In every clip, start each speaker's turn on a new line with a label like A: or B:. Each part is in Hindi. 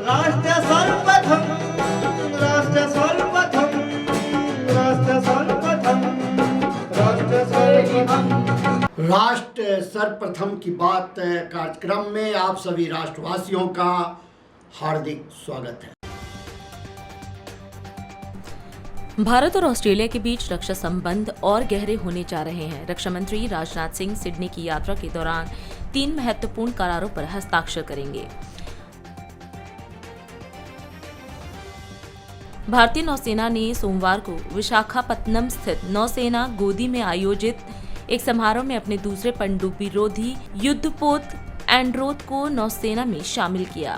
A: राष्ट्र सर्वप्रथम, राष्ट्र सर्वप्रथम, राष्ट्र सर्वप्रथम, राष्ट्र सर्वप्रथम।
B: राष्ट्र सर्वप्रथम की बात कार्यक्रम में आप सभी राष्ट्रवासियों का हार्दिक स्वागत है।
C: भारत और ऑस्ट्रेलिया के बीच रक्षा संबंध और गहरे होने जा रहे हैं। रक्षा मंत्री राजनाथ सिंह सिडनी की यात्रा के दौरान 3 महत्वपूर्ण करारों पर हस्ताक्षर करेंगे। भारतीय नौसेना ने सोमवार को विशाखापत्तनम स्थित नौसेना गोदी में आयोजित एक समारोह में अपने दूसरे पनडुब्बी रोधी युद्धपोत एंड्रोथ को नौसेना में शामिल किया।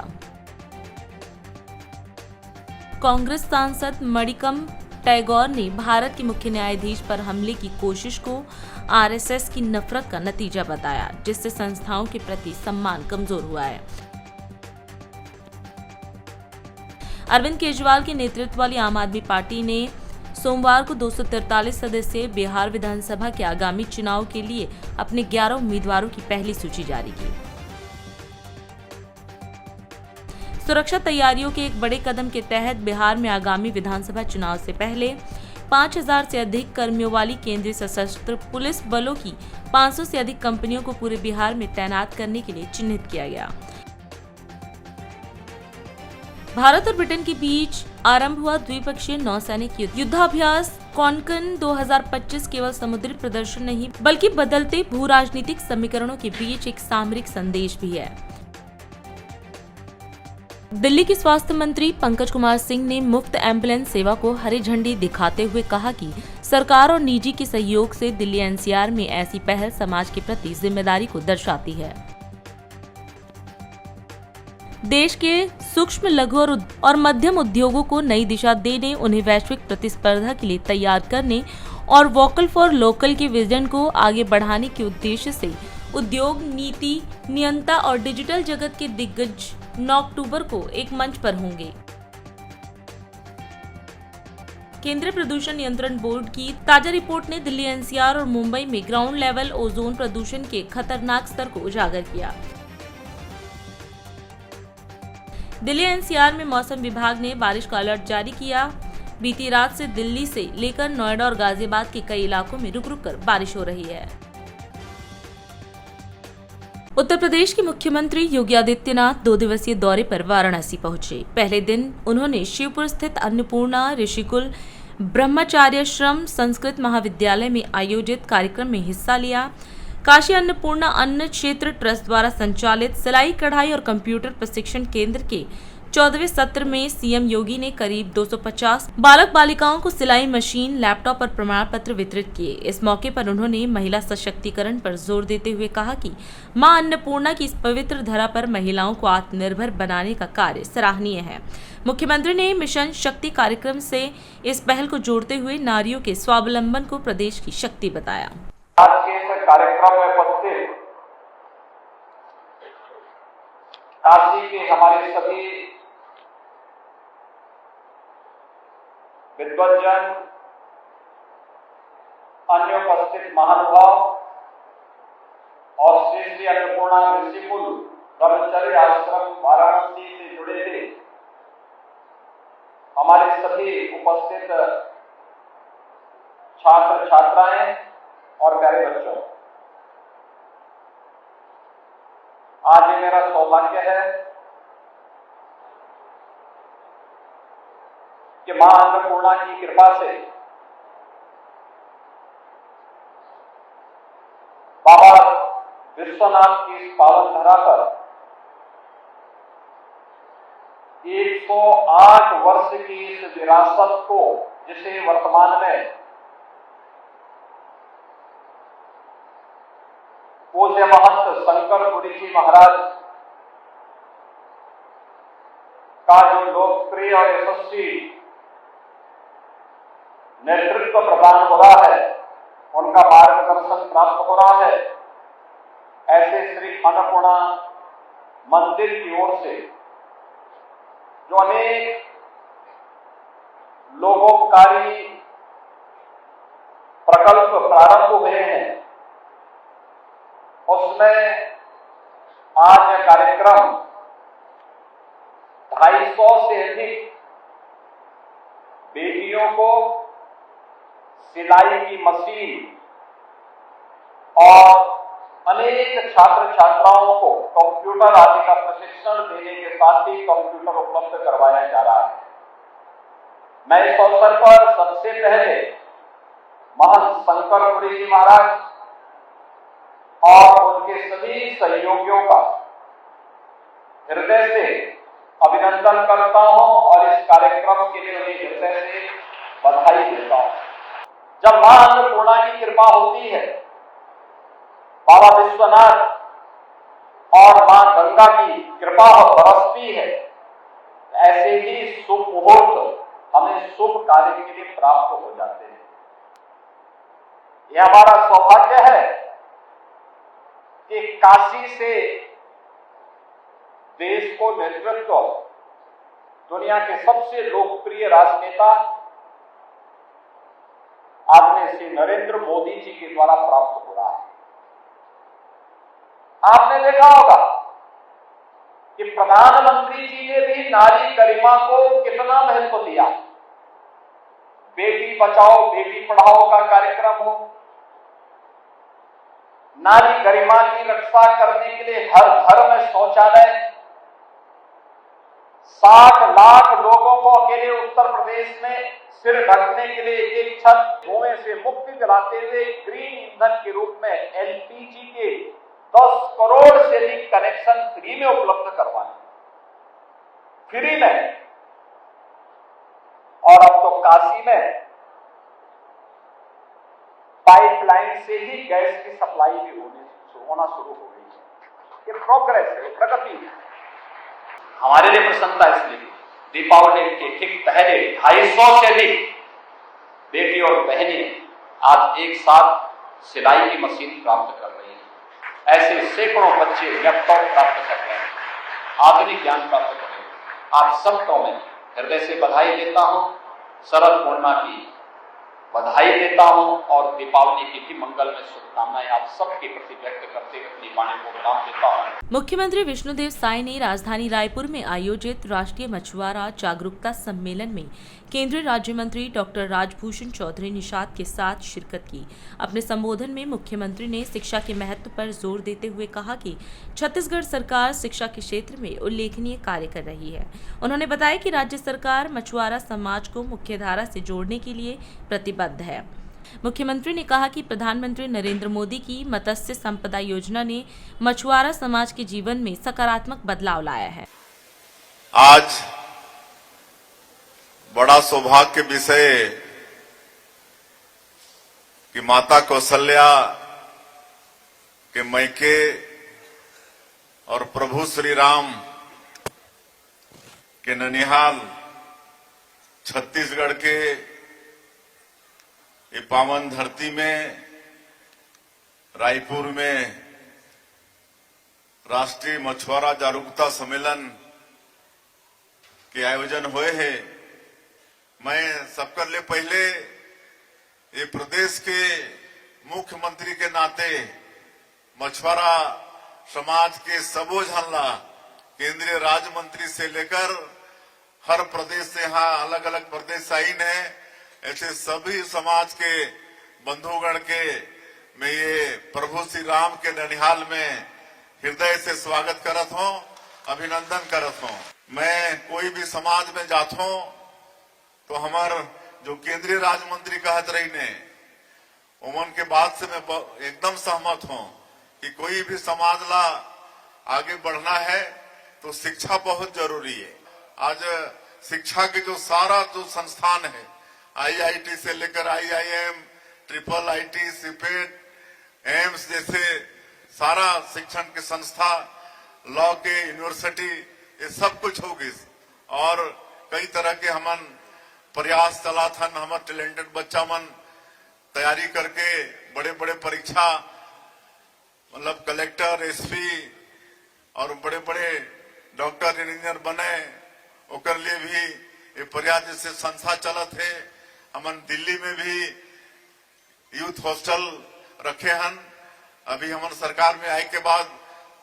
C: कांग्रेस सांसद मणिकम टैगोर ने भारत के मुख्य न्यायाधीश पर हमले की कोशिश को आरएसएस की नफरत का नतीजा बताया, जिससे संस्थाओं के प्रति सम्मान कमजोर हुआ है। अरविंद केजरीवाल के नेतृत्व वाली आम आदमी पार्टी ने सोमवार को 243 सदस्यीय बिहार विधानसभा के आगामी चुनाव के लिए अपने 11 उम्मीदवारों की पहली सूची जारी की। सुरक्षा तैयारियों के एक बड़े कदम के तहत बिहार में आगामी विधानसभा चुनाव से पहले 5000 से अधिक कर्मियों वाली केंद्रीय सशस्त्र पुलिस बलों की 500 से अधिक कंपनियों को पूरे बिहार में तैनात करने के लिए चिन्हित किया गया। भारत और ब्रिटेन के बीच आरंभ हुआ द्विपक्षीय नौसैनिक युद्धाभ्यास कॉनकन 2025 केवल समुद्री प्रदर्शन नहीं बल्कि बदलते भू राजनीतिक समीकरणों के बीच एक सामरिक संदेश भी है। दिल्ली के स्वास्थ्य मंत्री पंकज कुमार सिंह ने मुफ्त एम्बुलेंस सेवा को हरी झंडी दिखाते हुए कहा कि सरकार और निजी के सहयोग से दिल्ली एनसीआर में ऐसी पहल समाज के प्रति जिम्मेदारी को दर्शाती है। देश के सूक्ष्म, लघु और मध्यम उद्योगों को नई दिशा देने, उन्हें वैश्विक प्रतिस्पर्धा के लिए तैयार करने और वोकल फॉर लोकल के विजन को आगे बढ़ाने के उद्देश्य से उद्योग नीति नियंता और डिजिटल जगत के दिग्गज 9 अक्टूबर को एक मंच पर होंगे। केंद्रीय प्रदूषण नियंत्रण बोर्ड की ताजा रिपोर्ट ने दिल्ली एनसीआर और मुंबई में ग्राउंड लेवल ओजोन प्रदूषण के खतरनाक स्तर को उजागर किया। दिल्ली एनसीआर में मौसम विभाग ने बारिश का अलर्ट जारी किया। बीती रात से दिल्ली से लेकर नोएडा और गाजियाबाद के कई इलाकों में रुक रुक कर बारिश हो रही है। उत्तर प्रदेश के मुख्यमंत्री योगी आदित्यनाथ 2 दिवसीय दौरे पर वाराणसी पहुंचे। पहले दिन उन्होंने शिवपुर स्थित अन्नपूर्णा ऋषिकुल ब्रह्मचार्याश्रम संस्कृत महाविद्यालय में आयोजित कार्यक्रम में हिस्सा लिया। काशी अन्नपूर्णा अन्न क्षेत्र ट्रस्ट द्वारा संचालित सिलाई कढ़ाई और कंप्यूटर प्रशिक्षण केंद्र के 14वें सत्र में सीएम योगी ने करीब 250 बालक बालिकाओं को सिलाई मशीन, लैपटॉप और प्रमाण पत्र वितरित किए। इस मौके पर उन्होंने महिला सशक्तिकरण पर जोर देते हुए कहा कि मां अन्नपूर्णा की इस पवित्र धरा पर महिलाओं को आत्मनिर्भर बनाने का कार्य सराहनीय है। मुख्यमंत्री ने मिशन शक्ति कार्यक्रम से इस पहल को जोड़ते हुए नारियों के स्वावलंबन को प्रदेश की शक्ति बताया।
D: आज के इस कार्यक्रम में उपस्थित काशी के हमारे सभी विद्वज्जन, अन्य उपस्थित महानुभाव और श्री श्री अन्नपूर्णा ऋषिकुल ब्रह्मचर्य आश्रम वाराणसी से जुड़े थे हमारे सभी उपस्थित छात्र छात्राएं और प्यारे बच्चों, आज ये मेरा सौभाग्य है कि मां अन्नपूर्णा की कृपा से बाबा विश्वनाथ की इस पावन धरा पर 108 वर्ष की इस विरासत को, जिसे वर्तमान में पूज्य महंत शंकर पुरी जी महाराज का जो लोकप्रिय और यशस्वी नेतृत्व प्रदान हो रहा है, उनका मार्गदर्शन प्राप्त हो रहा है, ऐसे श्री अन्नपूर्णा मंदिर की ओर से जो अनेक लोकोपकारी प्रकल्प प्रारंभ हुए हैं, उसमें आज यह कार्यक्रम 250 से अधिक बेटियों को सिलाई की मशीन और अनेक छात्र छात्राओं को कंप्यूटर आदि का प्रशिक्षण देने के साथ ही कंप्यूटर उपलब्ध करवाया जा रहा है। मैं इस अवसर पर सबसे पहले महंत शंकरपुरी जी महाराज और उनके सभी सहयोगियों का हृदय से अभिनंदन करता हूं और इस कार्यक्रम के लिए उन्हें हृदय से बधाई देता हूं। जब मां अन्नपूर्णा की कृपा होती है, बाबा विश्वनाथ और मां गंगा की कृपा बरसती है, ऐसे ही शुभ मुहूर्त हमें शुभ कार्य के लिए प्राप्त हो जाते हैं। यह हमारा सौभाग्य है कि काशी से देश को नेतृत्व दुनिया के सबसे लोकप्रिय राजनेता आदरणीय श्री नरेंद्र मोदी जी के द्वारा प्राप्त हो रहा है। आपने देखा होगा कि प्रधानमंत्री जी ने भी नारी गरिमा को कितना महत्व दिया। बेटी बचाओ बेटी पढ़ाओ का कार्यक्रम हो, नारी गरिमा की रक्षा करने के लिए हर घर में शौचालय, 60 लाख लोगों को अकेले उत्तर प्रदेश में सिर ढकने के लिए एक छत, धुएं से मुक्ति दिलाते हुए ग्रीन ईंधन के रूप में एलपीजी के 10 करोड़ से अधिक कनेक्शन फ्री में उपलब्ध करवाए, फ्री में। और अब तो काशी में पाइपलाइन से ही गैस की सप्लाई भी होना शुरू हो गई है। ये प्रोग्रेस है, प्रगति है। हमारे लिए प्रसन्नता इसलिए दीपावली के ठीक पहले 250 से अधिक बेटी और बहनें आज एक साथ सिलाई की मशीन प्राप्त कर रही हैं। ऐसे सैकड़ों बच्चे लैपटॉप प्राप्त कर रहे हैं, आधुनिक ज्ञान प्राप्त कर रहे हैं। आप सबको मैं हृदय से बधाई देता हूं, शरद पूर्णिमा की बधाई देता हूं और दीपावली की भी मंगलमय शुभकामनाएं आप सबके प्रति व्यक्त करते हुए अपनी वाणी को विराम देता हूं।
C: मुख्यमंत्री विष्णुदेव साय ने राजधानी रायपुर में आयोजित राष्ट्रीय मछुआरा जागरूकता सम्मेलन में केंद्रीय राज्य मंत्री डॉक्टर राजभूषण चौधरी निषाद के साथ शिरकत की। अपने संबोधन में मुख्यमंत्री ने शिक्षा के महत्व पर जोर देते हुए कहा कि छत्तीसगढ़ सरकार शिक्षा के क्षेत्र में उल्लेखनीय कार्य कर रही है। उन्होंने बताया कि राज्य सरकार मछुआरा समाज को मुख्यधारा से जोड़ने के लिए प्रतिबद्ध है। मुख्यमंत्री ने कहा कि प्रधानमंत्री नरेंद्र मोदी की मत्स्य संपदा योजना ने मछुआरा समाज के जीवन में सकारात्मक बदलाव लाया है।
E: आज बड़ा सौभाग्य विषय कि माता कौशल्या के मैके और प्रभु श्री राम के ननिहाल छत्तीसगढ़ के ये पावन धरती में रायपुर में राष्ट्रीय मछुआरा जागरूकता सम्मेलन के आयोजन हुए हैं। मैं सबकर लिए पहले ये प्रदेश के मुख्यमंत्री के नाते मछुआरा समाज के सबो झनला केंद्रीय राज्य मंत्री से लेकर हर प्रदेश से यहाँ अलग अलग प्रदेश आइन है, ऐसे सभी समाज के बंधुगण के मैं ये प्रभु श्री राम के ननिहाल में हृदय से स्वागत करत हूँ, अभिनंदन करत हूँ। मैं कोई भी समाज में जात हूँ तो हमार जो केंद्रीय राज्य मंत्री कहत रही ने उमन के बात से मैं एकदम सहमत हूँ कि कोई भी समाज ला आगे बढ़ना है तो शिक्षा बहुत जरूरी है। आज शिक्षा के जो सारा जो संस्थान है, आईआईटी से लेकर IIM, triple IT, CIPET, AIIMS जैसे सारा शिक्षण के संस्था, लॉ के यूनिवर्सिटी, ये सब कुछ होगी और कई तरह के हमन प्रयास चला था। हमारे टैलेंटेड बच्चा मन तैयारी करके बड़े बड़े परीक्षा मतलब कलेक्टर, एसपी और बड़े बड़े डॉक्टर, इंजीनियर बने, ओकर लिए भी ये प्रयास जैसे संस्था चलत है। हमन दिल्ली में भी यूथ हॉस्टल रखे हन। अभी हमन सरकार में आए के बाद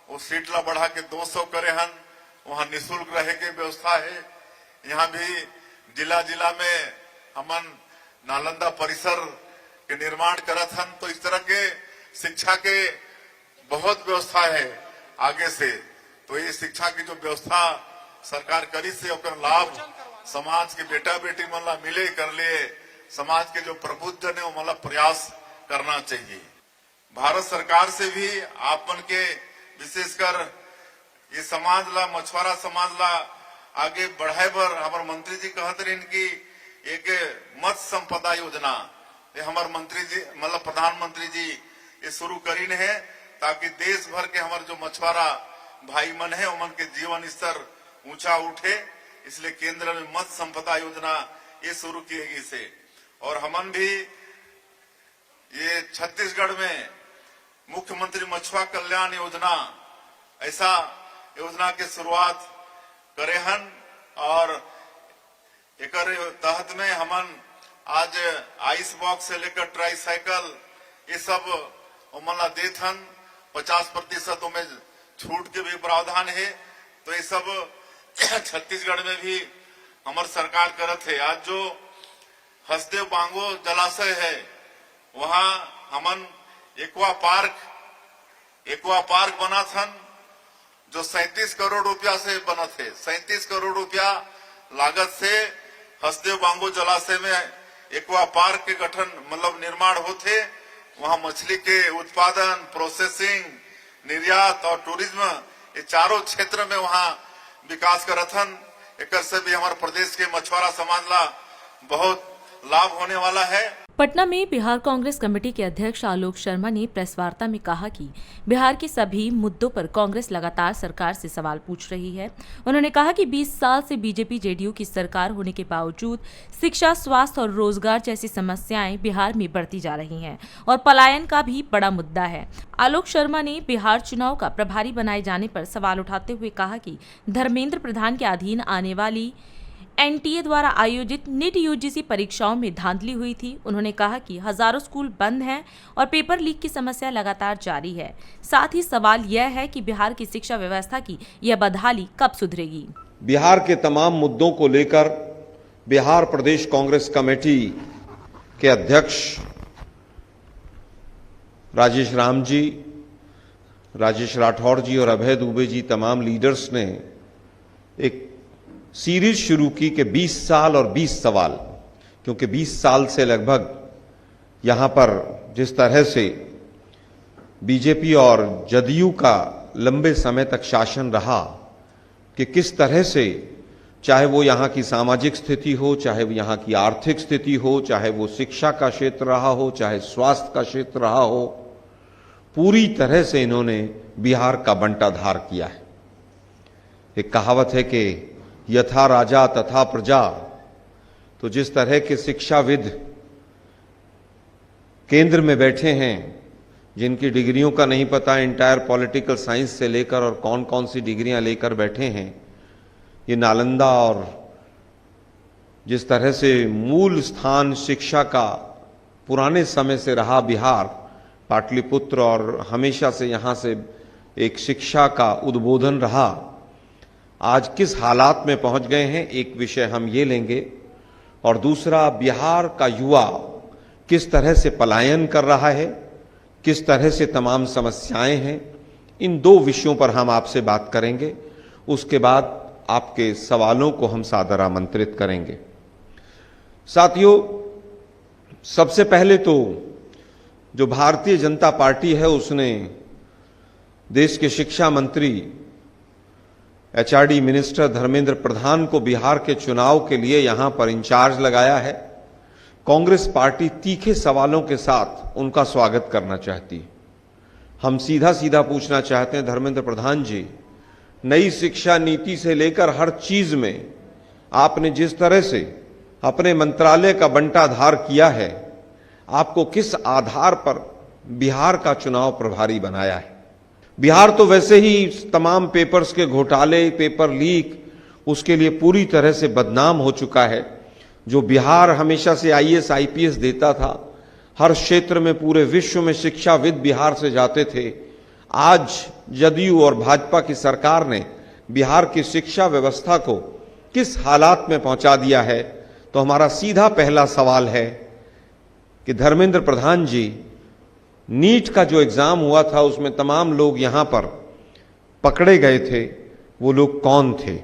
E: वो सीट ला बढ़ा के 200 करे हन। वहां निःशुल्क रहे के व्यवस्था है। यहाँ भी जिला जिला में हमन नालंदा परिसर के निर्माण करत हन। तो इस तरह के शिक्षा के बहुत व्यवस्था है आगे से। तो ये शिक्षा की जो व्यवस्था सरकार करी से ओकर लाभ समाज के बेटा बेटी मन ला मिले कर लिए समाज के जो प्रबुद्ध जन है वो मतलब प्रयास करना चाहिए। भारत सरकार से भी आपन के विशेषकर ये समाज ला मछुआरा समाज ला आगे बढ़ाए बर हमारे मंत्री जी कहते रहे कि एक मत्स्य संपदा योजना ये हमारे मंत्री जी मतलब प्रधानमंत्री जी ये शुरू करीन है, ताकि देश भर के हमारे जो मछुआरा भाई मन है उमन के जीवन स्तर ऊंचा उठे। इसलिए केंद्र में मत्स्य संपदा योजना ये शुरू की गई से। और हमन भी ये छत्तीसगढ़ में मुख्यमंत्री मछुआ कल्याण योजना ऐसा योजना के शुरुआत करे हन। और एक तहत में हमन आज आइस बॉक्स से लेकर ट्राईसाइकिल ये सब उमन देत हन। 50% में छूट के भी प्रावधान है। तो ये सब छत्तीसगढ़ में भी हमार सरकार करत है। आज जो हसदेव बांगो जलाशय है वहां हमन एक्वा पार्क बना था जो 37 करोड़ रुपया से बना थे। 37 करोड़ रुपया लागत से हसदेव बांगो जलाशय में एक्वा पार्क के गठन मतलब निर्माण होते। वहां मछली के उत्पादन, प्रोसेसिंग, निर्यात और टूरिज्म ये चारों क्षेत्र में वहां विकास करथन। एक से भी हमारे प्रदेश के मछुआरा समाज ला बहुत लाभ होने वाला है।
C: पटना में बिहार कांग्रेस कमेटी के अध्यक्ष आलोक शर्मा ने प्रेस वार्ता में कहा कि बिहार के सभी मुद्दों पर कांग्रेस लगातार सरकार से सवाल पूछ रही है। उन्होंने कहा कि 20 साल से बीजेपी जेडीयू की सरकार होने के बावजूद शिक्षा, स्वास्थ्य और रोजगार जैसी समस्याएं बिहार में बढ़ती जा रही हैं और पलायन का भी बड़ा मुद्दा है। आलोक शर्मा ने बिहार चुनाव का प्रभारी बनाए जाने पर सवाल उठाते हुए कहा कि धर्मेंद्र प्रधान के अधीन आने वाली एनटीए द्वारा आयोजित नीट यूजीसी परीक्षाओं में धांधली हुई थी। उन्होंने कहा कि हजारों स्कूल बंद हैं और पेपर लीक की समस्या लगातार जारी है। साथ ही सवाल यह है कि बिहार की शिक्षा व्यवस्था की यह बदहाली कब सुधरेगी।
F: बिहार के तमाम मुद्दों को लेकर बिहार प्रदेश कांग्रेस कमेटी के अध्यक्ष राजेश राम जी, राजेश राठौड़ जी और अभय दुबे जी तमाम लीडर्स ने एक सीरीज शुरू की कि 20 साल और 20 सवाल, क्योंकि 20 साल से लगभग यहां पर जिस तरह से बीजेपी और जदयू का लंबे समय तक शासन रहा कि किस तरह से चाहे वो यहां की सामाजिक स्थिति हो, चाहे वो यहां की आर्थिक स्थिति हो, चाहे वो शिक्षा का क्षेत्र रहा हो, चाहे स्वास्थ्य का क्षेत्र रहा हो, पूरी तरह से इन्होंने बिहार का बंटाधार किया है। एक कहावत है कि यथा राजा तथा प्रजा। तो जिस तरह के शिक्षाविद केंद्र में बैठे हैं, जिनकी डिग्रियों का नहीं पता इंटायर पॉलिटिकल साइंस से लेकर और कौन कौन सी डिग्रियां लेकर बैठे हैं, ये नालंदा और जिस तरह से मूल स्थान शिक्षा का पुराने समय से रहा बिहार, पाटलिपुत्र, और हमेशा से यहां से एक शिक्षा का उद्बोधन रहा, आज किस हालात में पहुंच गए हैं, एक विषय हम ये लेंगे। और दूसरा, बिहार का युवा किस तरह से पलायन कर रहा है, किस तरह से तमाम समस्याएं हैं, इन दो विषयों पर हम आपसे बात करेंगे। उसके बाद आपके सवालों को हम सादर आमंत्रित करेंगे। साथियों, सबसे पहले तो जो भारतीय जनता पार्टी है उसने देश के शिक्षा मंत्री एचआरडी मिनिस्टर धर्मेंद्र प्रधान को बिहार के चुनाव के लिए यहां पर इंचार्ज लगाया है। कांग्रेस पार्टी तीखे सवालों के साथ उनका स्वागत करना चाहती है। हम सीधा सीधा पूछना चाहते हैं, धर्मेंद्र प्रधान जी, नई शिक्षा नीति से लेकर हर चीज में आपने जिस तरह से अपने मंत्रालय का बंटाधार किया है, आपको किस आधार पर बिहार का चुनाव प्रभारी बनाया है? बिहार तो वैसे ही तमाम पेपर्स के घोटाले, पेपर लीक, उसके लिए पूरी तरह से बदनाम हो चुका है। जो बिहार हमेशा से आईएएस आईपीएस देता था, हर क्षेत्र में पूरे विश्व में शिक्षाविद बिहार से जाते थे, आज जदयू और भाजपा की सरकार ने बिहार की शिक्षा व्यवस्था को किस हालात में पहुंचा दिया है, तो हमारा सीधा पहला सवाल है कि धर्मेंद्र प्रधान जी, नीट का जो एग्जाम हुआ था उसमें तमाम लोग यहां पर पकड़े गए थे, वो लोग कौन थे?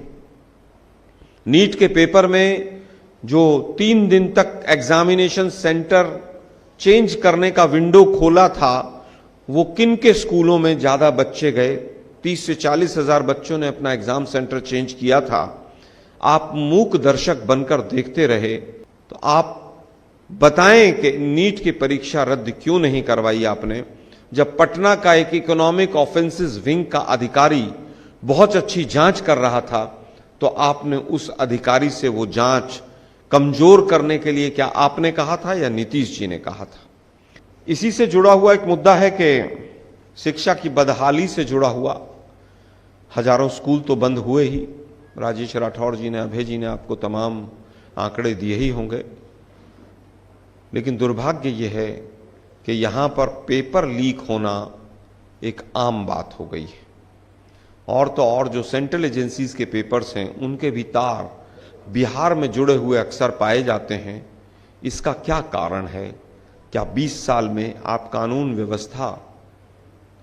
F: नीट के पेपर में जो 3 दिन तक एग्जामिनेशन सेंटर चेंज करने का विंडो खोला था, वो किन के स्कूलों में ज्यादा बच्चे गए? 30 से 40 हजार बच्चों ने अपना एग्जाम सेंटर चेंज किया था। आप मूक दर्शक बनकर देखते रहे, तो आप बताएं कि नीट की परीक्षा रद्द क्यों नहीं करवाई आपने, जब पटना का एक इकोनॉमिक ऑफेंसेस विंग का अधिकारी बहुत अच्छी जांच कर रहा था, तो आपने उस अधिकारी से वो जांच कमजोर करने के लिए क्या आपने कहा था या नीतीश जी ने कहा था? इसी से जुड़ा हुआ एक मुद्दा है कि शिक्षा की बदहाली से जुड़ा हुआ हजारों स्कूल तो बंद हुए ही। राजेश राठौड़ जी ने, अभय जी ने आपको तमाम आंकड़े दिए ही होंगे, लेकिन दुर्भाग्य यह है कि यहां पर पेपर लीक होना एक आम बात हो गई है। और तो और जो सेंट्रल एजेंसीज के पेपर्स हैं, उनके भी तार बिहार में जुड़े हुए अक्सर पाए जाते हैं। इसका क्या कारण है? क्या 20 साल में आप कानून व्यवस्था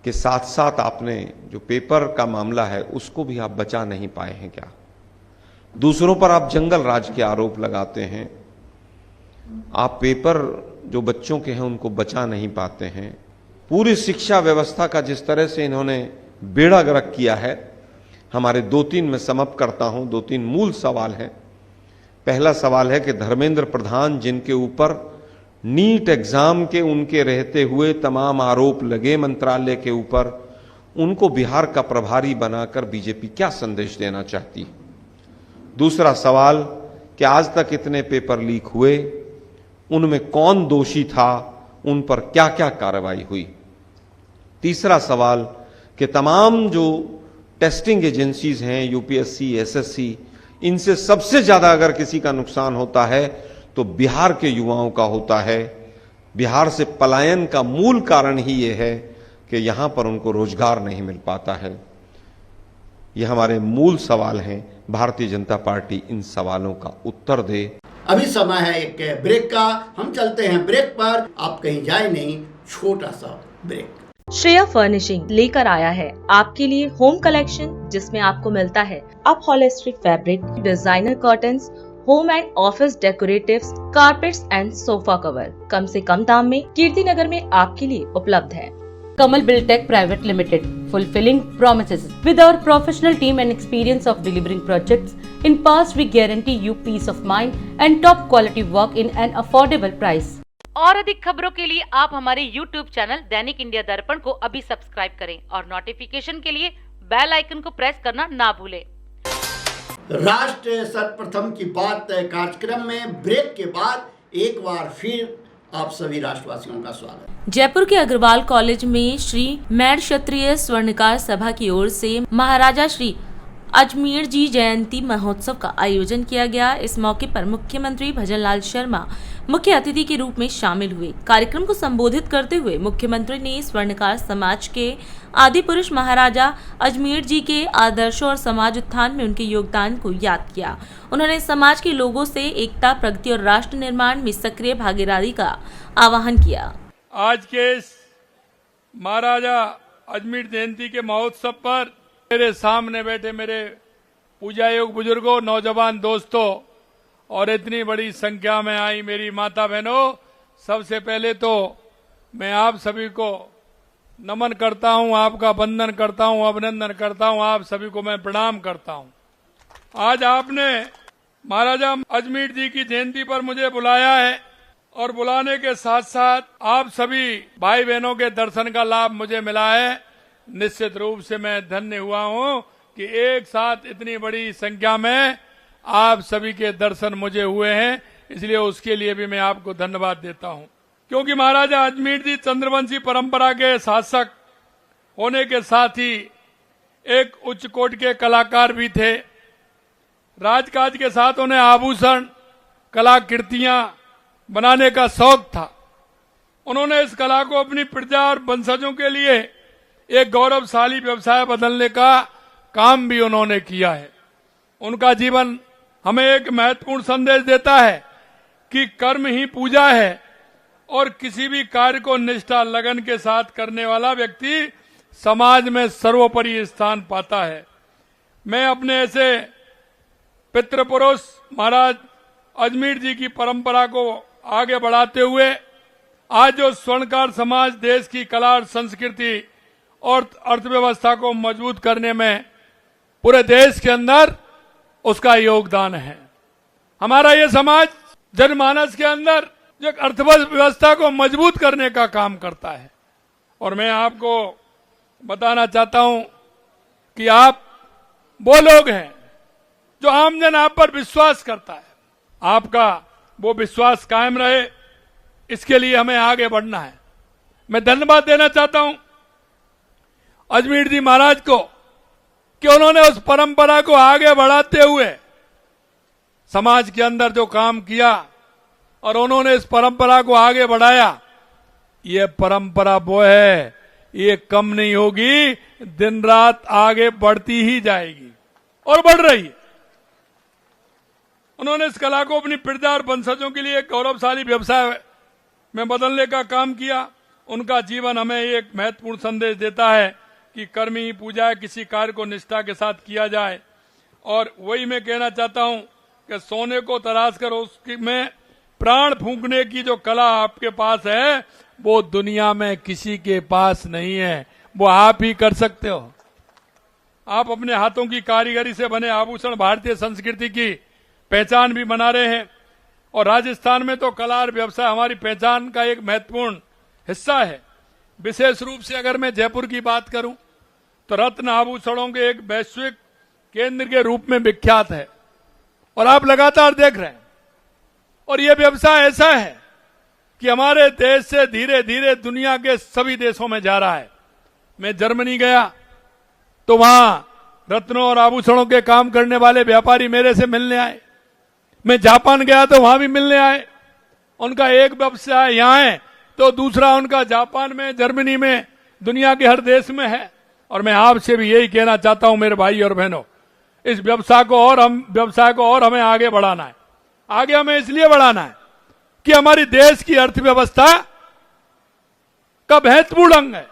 F: के साथ साथ आपने जो पेपर का मामला है उसको भी आप बचा नहीं पाए हैं क्या? दूसरों पर आप जंगल राज के आरोप लगाते हैं, आप पेपर जो बच्चों के हैं उनको बचा नहीं पाते हैं। पूरी शिक्षा व्यवस्था का जिस तरह से इन्होंने बेड़ा गर्क किया है, हमारे 2-3 में समअप करता हूं, 2-3 मूल सवाल हैं। पहला सवाल है कि धर्मेंद्र प्रधान, जिनके ऊपर नीट एग्जाम के उनके रहते हुए तमाम आरोप लगे मंत्रालय के ऊपर, उनको बिहार का प्रभारी बनाकर बीजेपी क्या संदेश देना चाहती है? दूसरा सवाल कि आज तक इतने पेपर लीक हुए, उनमें कौन दोषी था, उन पर क्या क्या कार्रवाई हुई? तीसरा सवाल कि तमाम जो टेस्टिंग एजेंसीज हैं, यूपीएससी, एसएससी, इनसे सबसे ज्यादा अगर किसी का नुकसान होता है तो बिहार के युवाओं का होता है। बिहार से पलायन का मूल कारण ही यह है कि यहां पर उनको रोजगार नहीं मिल पाता है। ये हमारे मूल सवाल हैं। भारतीय जनता पार्टी इन सवालों का उत्तर दे।
B: अभी समय है एक ब्रेक का, हम चलते हैं ब्रेक पर। आप कहीं जाए नहीं, छोटा सा ब्रेक।
C: श्रेया फर्निशिंग लेकर आया है आपके लिए होम कलेक्शन, जिसमें आपको मिलता है upholstery fabric, designer curtains, home and office decoratives, carpets and sofa cover कम से कम दाम में कीर्ति नगर में आपके लिए उपलब्ध है।
G: Kamal Buildtech Private Limited, fulfilling promises. With our professional team and experience of delivering projects, in past we guarantee you peace of mind and top quality work in an affordable price.
H: और अधिक खबरों के लिए आप हमारे YouTube चैनल दैनिक इंडिया दर्पण को अभी सब्सक्राइब करें और नोटिफिकेशन के लिए बेल आइकन को प्रेस करना ना भूलें।
B: राष्ट्र सर्वप्रथम की बात कार्यक्रम में ब्रेक के बाद एक बार फिर आप सभी राष्ट्रवासियों का स्वागत।
C: जयपुर के अग्रवाल कॉलेज में श्री मैड क्षत्रिय स्वर्णकार सभा की ओर से महाराजा श्री अजमेर जी जयंती महोत्सव का आयोजन किया गया। इस मौके पर मुख्यमंत्री भजनलाल शर्मा मुख्य अतिथि के रूप में शामिल हुए। कार्यक्रम को संबोधित करते हुए मुख्यमंत्री ने स्वर्णकार समाज के आदि पुरुष महाराजा अजमेर जी के आदर्शों और समाज उत्थान में उनके योगदान को याद किया। उन्होंने समाज के लोगों से एकता, प्रगति और राष्ट्र निर्माण में सक्रिय भागीदारी का आह्वान किया।
I: आज के इस महाराजा अजमेर जयंती के महोत्सव पर मेरे सामने बैठे मेरे पूजा योग बुजुर्गों, नौजवान दोस्तों और इतनी बड़ी संख्या में आई मेरी माता बहनों, सबसे पहले तो मैं आप सभी को नमन करता हूं, आपका वंदन करता हूं, अभिनंदन करता हूं, आप सभी को मैं प्रणाम करता हूं। आज आपने महाराजा अजमेर जी की जयंती पर मुझे बुलाया है और बुलाने के साथ साथ आप सभी भाई बहनों के दर्शन का लाभ मुझे मिला है। निश्चित रूप से मैं धन्य हुआ हूं कि एक साथ इतनी बड़ी संख्या में आप सभी के दर्शन मुझे हुए हैं, इसलिए उसके लिए भी मैं आपको धन्यवाद देता हूं। क्योंकि महाराजा अजमेर जी चंद्रवंशी परंपरा के शासक होने के साथ ही एक उच्च कोटि के कलाकार भी थे। राजकाज के साथ उन्हें आभूषण, कलाकृतियां बनाने का शौक था। उन्होंने इस कला को अपनी प्रजा और वंशजों के लिए एक गौरवशाली व्यवसाय बदलने का काम भी उन्होंने किया है। उनका जीवन हमें एक महत्वपूर्ण संदेश देता है कि कर्म ही पूजा है और किसी भी कार्य को निष्ठा लगन के साथ करने वाला व्यक्ति समाज में सर्वोपरि स्थान पाता है। मैं अपने ऐसे पितृपुरुष महाराज अजमेर जी की परंपरा को आगे बढ़ाते हुए आज जो स्वर्णकार समाज देश की कला और संस्कृति और अर्थव्यवस्था को मजबूत करने में पूरे देश के अंदर उसका योगदान है। हमारा ये समाज जनमानस के अंदर जो अर्थव्यवस्था को मजबूत करने का काम करता है। और मैं आपको बताना चाहता हूं कि आप वो लोग हैं जो आमजन आप पर विश्वास करता है। आपका वो विश्वास कायम रहे, इसके लिए हमें आगे बढ़ना है। मैं धन्यवाद देना चाहता हूं अजमेर जी महाराज को कि उन्होंने उस परंपरा को आगे बढ़ाते हुए समाज के अंदर जो काम किया और उन्होंने इस परंपरा को आगे बढ़ाया। ये परंपरा वो है, ये कम नहीं होगी, दिन रात आगे बढ़ती ही जाएगी और बढ़ रही है। उन्होंने इस कला को अपनी पीढ़ी और वंशजों के लिए एक गौरवशाली व्यवसाय में बदलने का काम किया। उनका जीवन हमें एक महत्वपूर्ण संदेश देता है कि कर्म ही पूजा है, किसी कार्य को निष्ठा के साथ किया जाए। और वही मैं कहना चाहता हूं कि सोने को तराश कर उसमें प्राण फूंकने की जो कला आपके पास है वो दुनिया में किसी के पास नहीं है, वो आप ही कर सकते हो। आप अपने हाथों की कारीगरी से बने आभूषण भारतीय संस्कृति की पहचान भी बना रहे हैं। और राजस्थान में तो कला और व्यवसाय हमारी पहचान का एक महत्वपूर्ण हिस्सा है। विशेष रूप से अगर मैं जयपुर की बात करूं तो रत्न आभूषणों के एक वैश्विक केंद्र के रूप में विख्यात है और आप लगातार देख रहे हैं। और ये व्यवसाय ऐसा है कि हमारे देश से धीरे धीरे दुनिया के सभी देशों में जा रहा है। मैं जर्मनी गया तो वहां रत्नों और आभूषणों के काम करने वाले व्यापारी मेरे से मिलने आए। मैं जापान गया तो वहां भी मिलने आए। उनका एक व्यवसाय यहां है तो दूसरा उनका जापान में, जर्मनी में, दुनिया के हर देश में है। और मैं आपसे भी यही कहना चाहता हूं मेरे भाई और बहनों, इस व्यवसाय को और हमें आगे बढ़ाना है। आगे हमें इसलिए बढ़ाना है कि हमारी देश की अर्थव्यवस्था का महत्वपूर्ण अंग है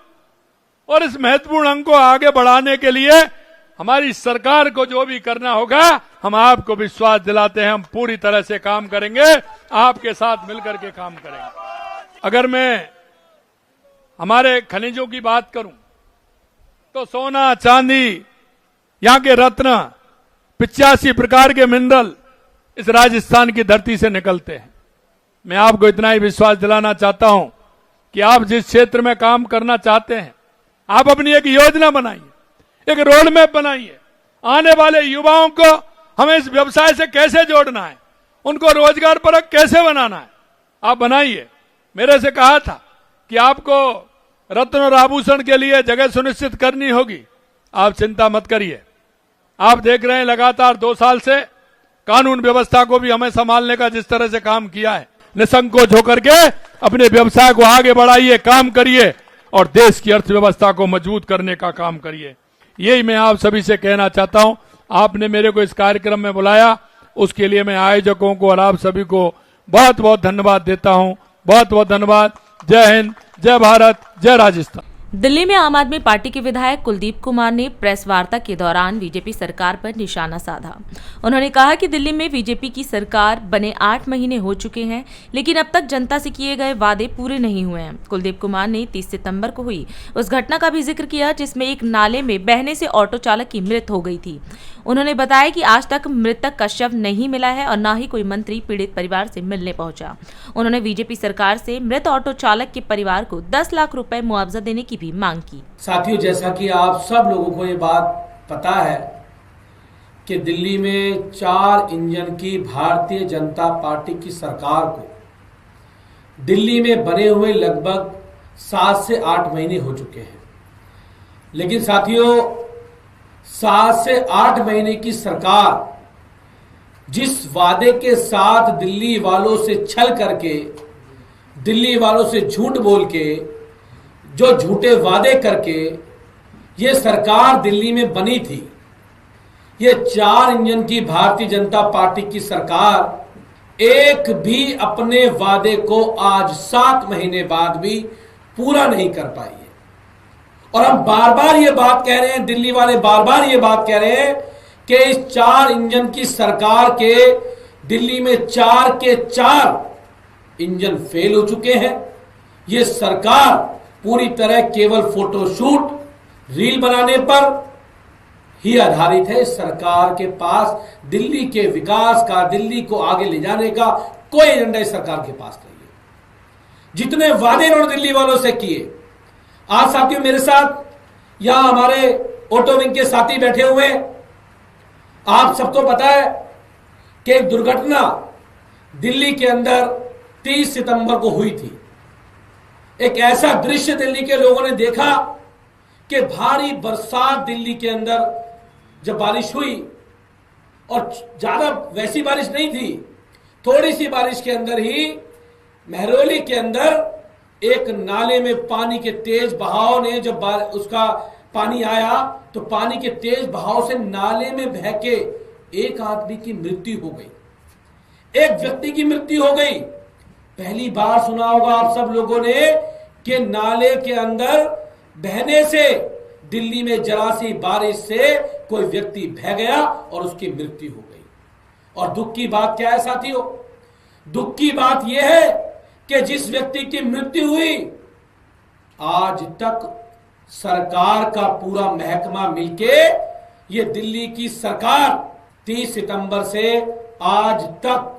I: और इस महत्वपूर्ण अंग को आगे बढ़ाने के लिए हमारी सरकार को जो भी करना होगा हम आपको विश्वास दिलाते हैं, हम पूरी तरह से काम करेंगे, आपके साथ मिलकर के काम करेंगे। अगर मैं हमारे खनिजों की बात करूं तो सोना, चांदी, यहां के रत्न, 85 प्रकार के मिनरल इस राजस्थान की धरती से निकलते हैं। मैं आपको इतना ही विश्वास दिलाना चाहता हूं कि आप जिस क्षेत्र में काम करना चाहते हैं आप अपनी एक योजना बनाइए, एक रोड मैप बनाइए। आने वाले युवाओं को हमें इस व्यवसाय से कैसे जोड़ना है, उनको रोजगार परक कैसे बनाना है, आप बनाइए। मेरे से कहा था कि आपको रत्न और आभूषण के लिए जगह सुनिश्चित करनी होगी। आप चिंता मत करिए। आप देख रहे हैं लगातार 2 साल से कानून व्यवस्था को भी हमें संभालने का जिस तरह से काम किया है, निसंकोच होकर के अपने व्यवसाय को आगे बढ़ाइए, काम करिए और देश की अर्थव्यवस्था को मजबूत करने का काम करिए। यही मैं आप सभी से कहना चाहता हूं। आपने मेरे को इस कार्यक्रम में बुलाया, उसके लिए मैं आयोजकों को और आप सभी को बहुत बहुत धन्यवाद देता हूं। बहुत बहुत धन्यवाद। जय हिंद, जय भारत, जय राजस्थान।
C: दिल्ली में आम आदमी पार्टी के विधायक कुलदीप कुमार ने प्रेस वार्ता के दौरान बीजेपी सरकार पर निशाना साधा। उन्होंने कहा कि दिल्ली में बीजेपी की सरकार बने 8 महीने हो चुके हैं, लेकिन अब तक जनता से किए गए वादे पूरे नहीं हुए हैं। कुलदीप कुमार ने 30 सितंबर को हुई उस घटना का भी जिक्र किया जिसमें एक नाले में बहने से ऑटो चालक की मृत्यु हो गई थी। उन्होंने बताया कि आज तक मृतक का शव नहीं मिला है और न ही कोई मंत्री पीड़ित परिवार से मिलने पहुंचा। उन्होंने बीजेपी सरकार से मृत ऑटो चालक के परिवार को 10 लाख रुपए मुआवजा देने की भी मांग की।
J: साथियों, जैसा कि आप सब लोगों को ये बात पता है कि दिल्ली में 4 इंजन की भारतीय जनता पार्टी की सरकार को दिल्ली में बने हुए लगभग 7 से 8 महीने हो चुके हैं। लेकिन साथियों, 7 से 8 महीने की सरकार जिस वादे के साथ दिल्ली वालों से छल करके, दिल्ली वालों से झूठ बोल के, जो झूठे वादे करके ये सरकार दिल्ली में बनी थी, ये 4 इंजन की भारतीय जनता पार्टी की सरकार एक भी अपने वादे को आज 7 महीने बाद भी पूरा नहीं कर पाई है। और हम बार बार ये बात कह रहे हैं, दिल्ली वाले बार बार ये बात कह रहे हैं कि इस 4 इंजन की सरकार के दिल्ली में 4 के 4 इंजन फेल हो चुके हैं। ये सरकार पूरी तरह केवल फोटोशूट, रील बनाने पर ही आधारित है। सरकार के पास दिल्ली के विकास का, दिल्ली को आगे ले जाने का कोई एजेंडा इस सरकार के पास नहीं है। जितने वादे इन्होंने दिल्ली वालों से किए, आज साथियों मेरे साथ यहां हमारे ऑटो विंग के साथी बैठे हुए हैं। आप सबको पता है कि एक दुर्घटना दिल्ली के अंदर 30 सितंबर को हुई थी। एक ऐसा दृश्य दिल्ली के लोगों ने देखा कि भारी बरसात दिल्ली के अंदर जब बारिश हुई, और ज्यादा वैसी बारिश नहीं थी, थोड़ी सी बारिश के अंदर ही महरौली के अंदर एक नाले में पानी के तेज बहाव ने, जब उसका पानी आया तो पानी के तेज बहाव से नाले में बह के एक आदमी की मृत्यु हो गई, एक व्यक्ति की मृत्यु हो गई। पहली बार सुना होगा आप सब लोगों ने कि नाले के अंदर बहने से, दिल्ली में जरा सी बारिश से कोई व्यक्ति बह गया और उसकी मृत्यु हो गई। और दुख की बात क्या है साथियों? दुख की बात यह है कि जिस व्यक्ति की मृत्यु हुई, आज तक सरकार का पूरा महकमा मिलके, ये दिल्ली की सरकार 30 सितंबर से आज तक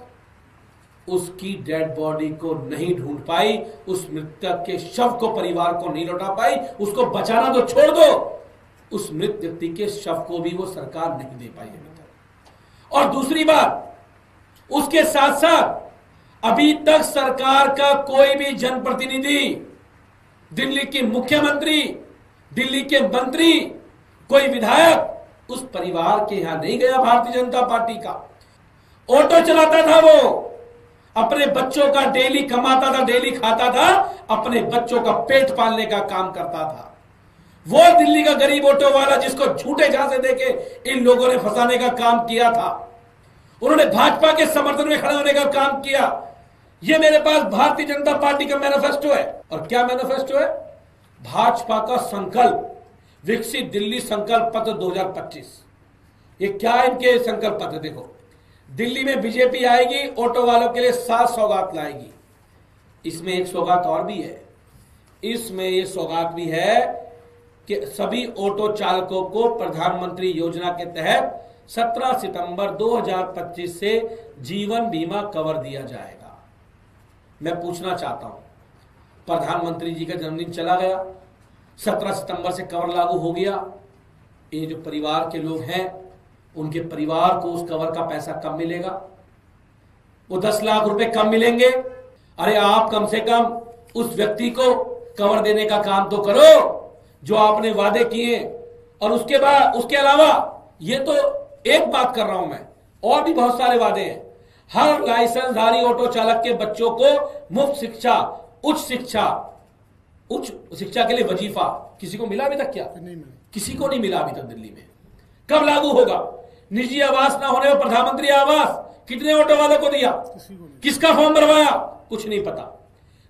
J: उसकी डेड बॉडी को नहीं ढूंढ पाई, उस मृतक के शव को परिवार को नहीं लौटा पाई। उसको बचाना तो छोड़ दो, उस मृत व्यक्ति के शव को भी वो सरकार नहीं दे पाई अभी तक। और दूसरी बात, उसके साथ साथ अभी तक सरकार का कोई भी जनप्रतिनिधि, दिल्ली के मुख्यमंत्री, दिल्ली के मंत्री, कोई विधायक उस परिवार के यहां नहीं गया। भारतीय जनता पार्टी का ऑटो चलाता था, वो अपने बच्चों का डेली कमाता था, डेली खाता था, अपने बच्चों का पेट पालने का काम करता था। वो दिल्ली का गरीब ऑटो वाला जिसको झूठे झांसे देके इन लोगों ने फंसाने का काम किया था, उन्होंने भाजपा के समर्थन में खड़े होने का काम किया। ये मेरे पास भारतीय जनता पार्टी का मैनिफेस्टो है। और क्या मैनिफेस्टो है? भाजपा का संकल्प, विकसित दिल्ली संकल्प पत्र 2025। ये क्या इनके संकल्प पत्र? देखो, दिल्ली में बीजेपी आएगी, ऑटो वालों के लिए 7 सौगात लाएगी। इसमें एक सौगात और भी है। इसमें ये सौगात भी है कि सभी ऑटो चालकों को प्रधानमंत्री योजना के तहत 17 सितंबर 2025 से जीवन बीमा कवर दिया जाएगा। मैं पूछना चाहता हूं, प्रधानमंत्री जी का जन्मदिन चला गया, 17 सितंबर से कवर लागू हो गया। ये जो परिवार के लोग हैं, उनके परिवार को उस कवर का पैसा कब मिलेगा? वो 10 लाख रुपए कब मिलेंगे? अरे आप कम से कम उस व्यक्ति को कवर देने का काम तो करो जो आपने वादे किए। और उसके बाद, उसके अलावा, ये तो एक बात कर रहा हूं मैं, और भी बहुत सारे वादे हैं। हर लाइसेंसधारी ऑटो चालक के बच्चों को मुफ्त शिक्षा, उच्च शिक्षा के लिए वजीफा किसी को मिला अभी तक? क्या नहीं मिला? किसी को नहीं मिला अभी तक दिल्ली में। कब लागू होगा? निजी आवास ना होने में प्रधानमंत्री आवास कितने ऑटो वालों को दिया? किसका फॉर्म भरवाया? कुछ नहीं पता।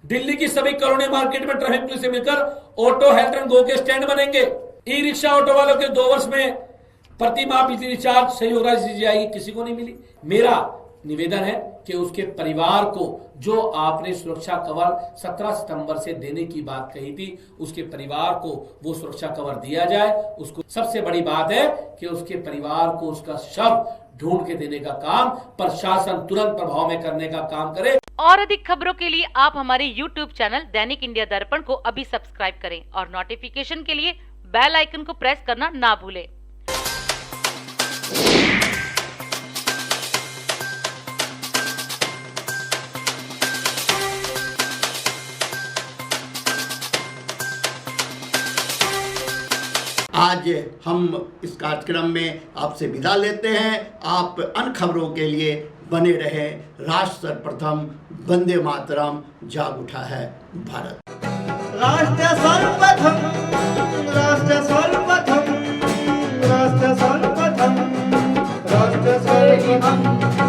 J: दिल्ली की सभी कॉलोनी मार्केट में ट्रैफिक पुलिस से मिलकर ऑटो हेल्थ एंड गो के स्टैंड बनेंगे। ई रिक्शा ऑटो वालों के 2 वर्ष में प्रति माह बिजली रिचार्ज सहयोग राशि दी जाएगी, किसी को नहीं मिली। मेरा निवेदन है कि उसके परिवार को जो आपने सुरक्षा कवर 17 सितंबर से देने की बात कही थी, उसके परिवार को वो सुरक्षा कवर दिया जाए। उसको सबसे बड़ी बात है कि उसके परिवार को उसका शव ढूंढ के देने का काम प्रशासन तुरंत प्रभाव में करने का काम करे।
H: और अधिक खबरों के लिए आप हमारे YouTube चैनल दैनिक इंडिया दर्पण को अभी सब्सक्राइब करें और नोटिफिकेशन के लिए बेल आइकन को प्रेस करना ना भूलें।
B: आज हम इस कार्यक्रम में आपसे विदा लेते हैं। आप अन्य खबरों के लिए बने रहे। राष्ट्र सर्वप्रथम, वंदे मातरम, जाग उठा है भारत।
A: राष्ट्र सर्वप्रथम, राष्ट्र